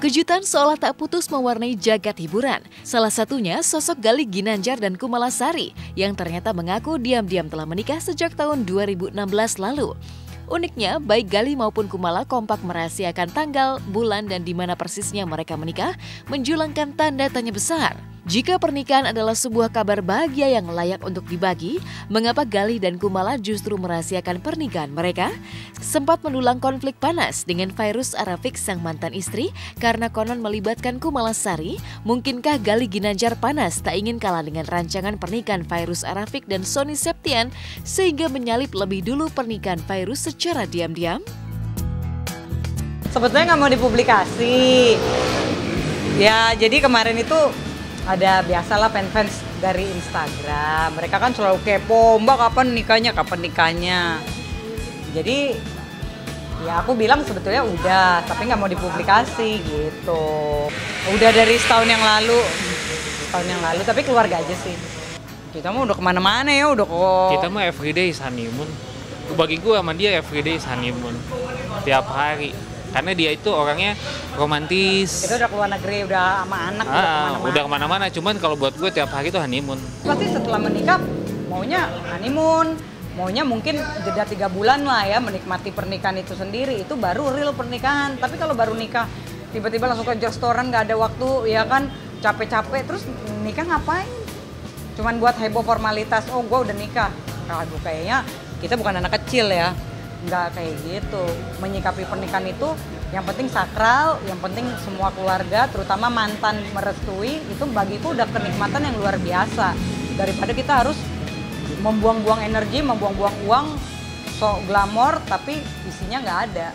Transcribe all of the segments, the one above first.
Kejutan seolah tak putus mewarnai jagat hiburan. Salah satunya sosok Galih Ginandjar dan Kumala Sari yang ternyata mengaku diam-diam telah menikah sejak tahun 2016 lalu. Uniknya, baik Galih maupun Kumala kompak merahasiakan tanggal, bulan, dan di mana persisnya mereka menikah, menjulangkan tanda tanya besar. Jika pernikahan adalah sebuah kabar bahagia yang layak untuk dibagi, mengapa Galih dan Kumala justru merahasiakan pernikahan mereka? Sempat mendulang konflik panas dengan Fairuz Arafik sang mantan istri karena konon melibatkan Kumala Sari. Mungkinkah Galih Ginandjar panas tak ingin kalah dengan rancangan pernikahan Fairuz Arafik dan Sony Septian sehingga menyalip lebih dulu pernikahan Fairuz secara diam-diam? Sebetulnya nggak mau dipublikasi. Ya, jadi kemarin itu ada biasalah fans dari Instagram. Mereka kan selalu kepo, Mbak kapan nikahnya. Jadi ya aku bilang sebetulnya udah, tapi nggak mau dipublikasi gitu. Udah dari setahun yang lalu, tapi keluarga aja sih. Kita mah udah kemana-mana ya, udah kok. Kita mah everyday honeymoon. Bagi gue sama dia everyday honeymoon. Tiap hari. Karena dia itu orangnya romantis. Kita udah keluar negeri, udah sama anak, udah kemana-mana. Cuman kalau buat gue tiap hari itu honeymoon. Pasti setelah menikah maunya honeymoon, maunya mungkin jeda 3 bulan lah ya menikmati pernikahan itu sendiri. Itu baru real pernikahan. Tapi kalau baru nikah tiba-tiba langsung ke restoran, nggak ada waktu, ya kan capek-capek. Terus nikah ngapain? Cuman buat heboh formalitas. Oh, gue udah nikah. Aduh, kayaknya kita bukan anak kecil ya. Nggak kayak gitu. Menyikapi pernikahan itu yang penting sakral, yang penting semua keluarga, terutama mantan merestui, itu bagiku udah kenikmatan yang luar biasa. Daripada kita harus membuang-buang energi, membuang-buang uang, sok glamor, tapi isinya nggak ada.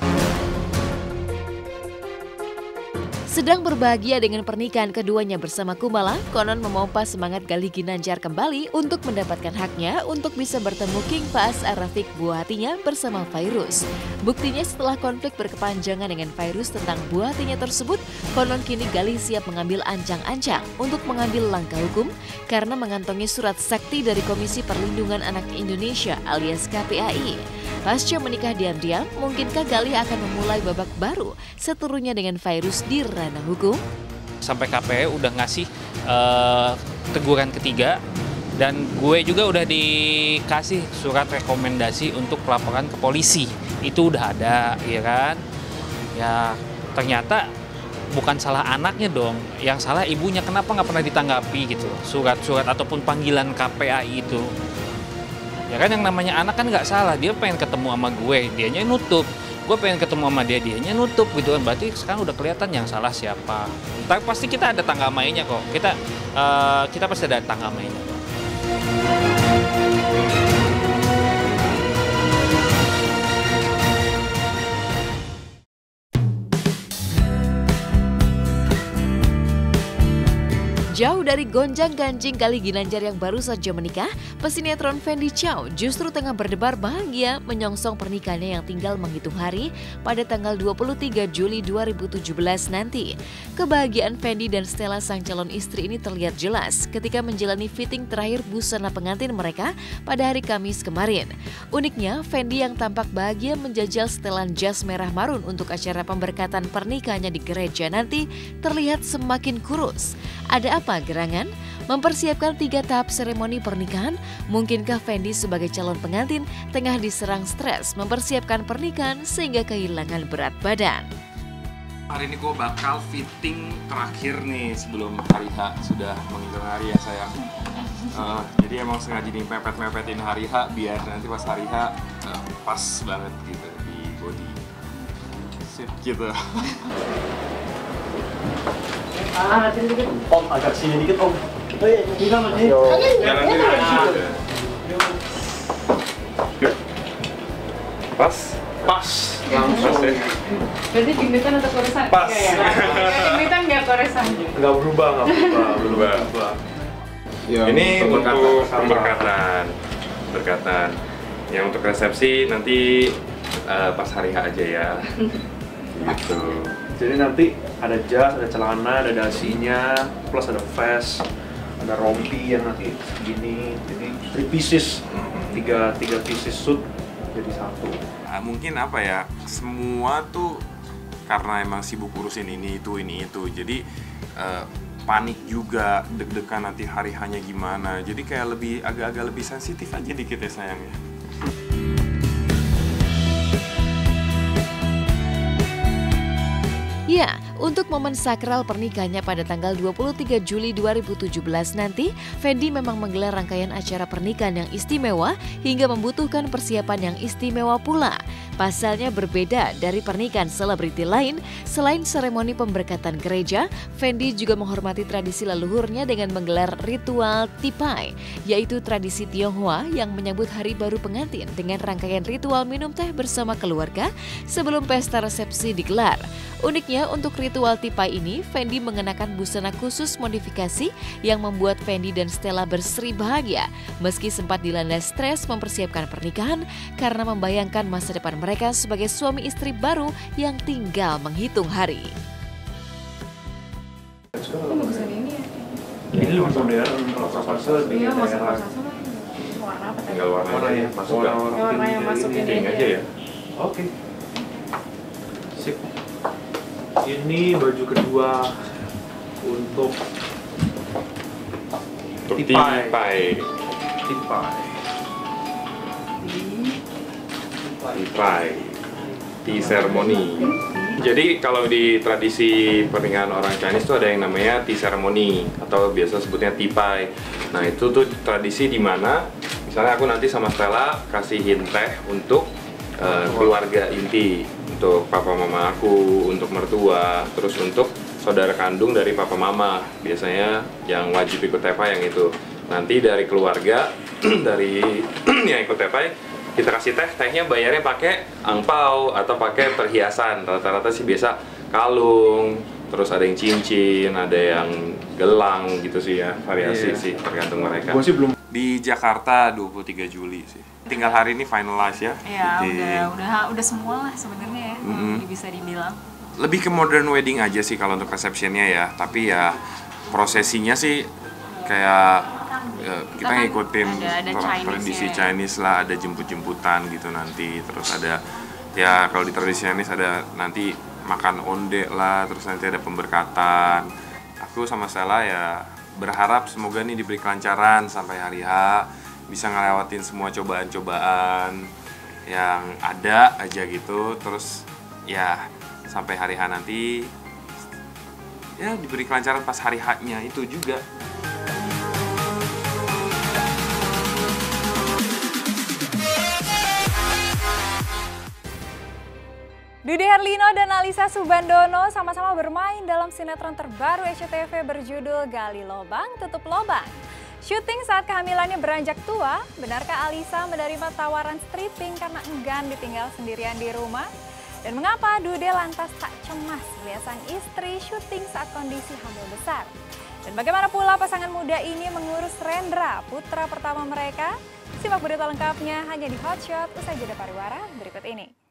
Sedang berbahagia dengan pernikahan keduanya bersama Kumala, konon memompa semangat Galih Ginandjar kembali untuk mendapatkan haknya untuk bisa bertemu King Faas Arafik buah hatinya bersama Fairuz. Buktinya setelah konflik berkepanjangan dengan Fairuz tentang buah hatinya tersebut, konon kini Galih siap mengambil ancang-ancang untuk mengambil langkah hukum karena mengantongi surat sakti dari Komisi Perlindungan Anak Indonesia alias KPAI. Pasca menikah diam-diam, mungkinkah Galih akan memulai babak baru seterunya dengan Fairuz di ranah hukum? Sampai KPU udah ngasih teguran ketiga dan gue juga udah dikasih surat rekomendasi untuk pelaporan ke polisi. Itu udah ada, ya kan? Ya ternyata bukan salah anaknya dong, yang salah ibunya. Kenapa nggak pernah ditanggapi gitu surat-surat ataupun panggilan KPAI itu? Ya kan yang namanya anak kan nggak salah, dia pengen ketemu sama gue, dianya nutup. Gue pengen ketemu sama dia, dianya nutup gitu kan. Berarti sekarang udah kelihatan yang salah siapa. Tapi pasti kita ada tangga mainnya kok. Kita pasti ada tangga mainnya. Jauh dari gonjang-ganjing Galih Ginandjar yang baru saja menikah, pesinetron Fendi Chow justru tengah berdebar bahagia menyongsong pernikahannya yang tinggal menghitung hari pada tanggal 23 Juli 2017 nanti. Kebahagiaan Fendi dan Stella sang calon istri ini terlihat jelas ketika menjalani fitting terakhir busana pengantin mereka pada hari Kamis kemarin. Uniknya, Fendi yang tampak bahagia menjajal setelan jas merah marun untuk acara pemberkatan pernikahannya di gereja nanti terlihat semakin kurus. Ada apa gerangan? Mempersiapkan 3 tahap seremoni pernikahan, mungkinkah Fendi sebagai calon pengantin tengah diserang stres mempersiapkan pernikahan sehingga kehilangan berat badan? Hari ini gue bakal fitting terakhir nih sebelum hari H, sudah menginjak hari ya sayang. Jadi emang sengaja mepet-mepetin hari H biar nanti pas hari H pas banget gitu di body. Sip gitu. Om agak sini dikit om. Bilang aja. Jalan dulu. Pas. Langsung. Berarti gimmitan atau koresan? Pas. Gimmitan nggak koresan? Nggak berubah. Ya, ini untuk pemberkatan. Yang untuk resepsi nanti pas hari H aja ya. Gitu. Jadi nanti ada jas, ada celana, ada dasinya, plus ada vest, ada rompi yang nanti segini. Jadi 3 pieces, 3 pieces suit jadi 1. Mungkin apa ya, semua tuh karena emang sibuk urusin ini itu. Jadi panik juga, deg-degan nanti hari hanya gimana. Jadi kayak agak-agak lebih sensitif aja dikit ya sayangnya. Ya, untuk momen sakral pernikahannya pada tanggal 23 Juli 2017 nanti, Fendi memang menggelar rangkaian acara pernikahan yang istimewa hingga membutuhkan persiapan yang istimewa pula. Pasalnya berbeda dari pernikahan selebriti lain, selain seremoni pemberkatan gereja, Fendi juga menghormati tradisi leluhurnya dengan menggelar ritual tipai, yaitu tradisi Tionghoa yang menyambut hari baru pengantin dengan rangkaian ritual minum teh bersama keluarga sebelum pesta resepsi digelar. Uniknya, untuk ritual tipai ini, Fendi mengenakan busana khusus modifikasi yang membuat Fendi dan Stella berseri bahagia meski sempat dilanda stres mempersiapkan pernikahan karena membayangkan masa depan mereka sebagai suami istri baru yang tinggal menghitung hari. Ini lebih modern, kalau Prasasa lebih Iya, masuk daerah. Prasasa mah warna apa tadi? Tinggal warna Ya, masuk gak? Warna yang masuk ini Pink aja ya? Oke. Sip. Ini baju kedua untuk Tipai. Tea ceremony. Jadi kalau di tradisi pernikahan orang Chinese tuh ada yang namanya tea ceremony atau biasa sebutnya tipai. Nah itu tuh tradisi di mana misalnya aku nanti sama Stella kasihin teh untuk keluarga inti, untuk papa mama aku, untuk mertua, terus untuk saudara kandung dari papa mama. Biasanya yang wajib ikut tepai yang itu. Nanti dari keluarga dari yang ikut tepai kita kasih tehnya bayarnya pakai angpau atau pakai perhiasan. Rata-rata sih biasa kalung, terus ada yang cincin, ada yang gelang gitu sih ya, variasi sih tergantung mereka. Gue sih belum. Di Jakarta 23 Juli sih. Tinggal hari ini finalize ya. Iya, udah semua lah sebenarnya ya. Bisa dibilang. Lebih ke modern wedding aja sih kalau untuk receptionnya ya. Tapi ya prosesinya sih kayak kita kan ngikutin ada tradisi Chinese-nya. Chinese lah, ada jemput-jemputan gitu nanti. Terus ada ya kalau di tradisi Chinese ada nanti makan onde lah, terus nanti ada pemberkatan. Aku sama Stella ya berharap semoga nih diberi kelancaran sampai hari H, bisa ngelewatin semua cobaan-cobaan yang ada aja gitu. Terus ya sampai hari H nanti ya diberi kelancaran pas hari H-nya itu juga. Dude Herlino dan Alisa Subandono sama-sama bermain dalam sinetron terbaru SCTV berjudul Gali Lobang Tutup Lobang. Syuting saat kehamilannya beranjak tua, benarkah Alisa menerima tawaran stripping karena enggan ditinggal sendirian di rumah? Dan mengapa Dude lantas tak cemas melihat sang istri syuting saat kondisi hamil besar? Dan bagaimana pula pasangan muda ini mengurus Rendra, putra pertama mereka? Simak berita lengkapnya hanya di Hotshot usai jeda pariwara berikut ini.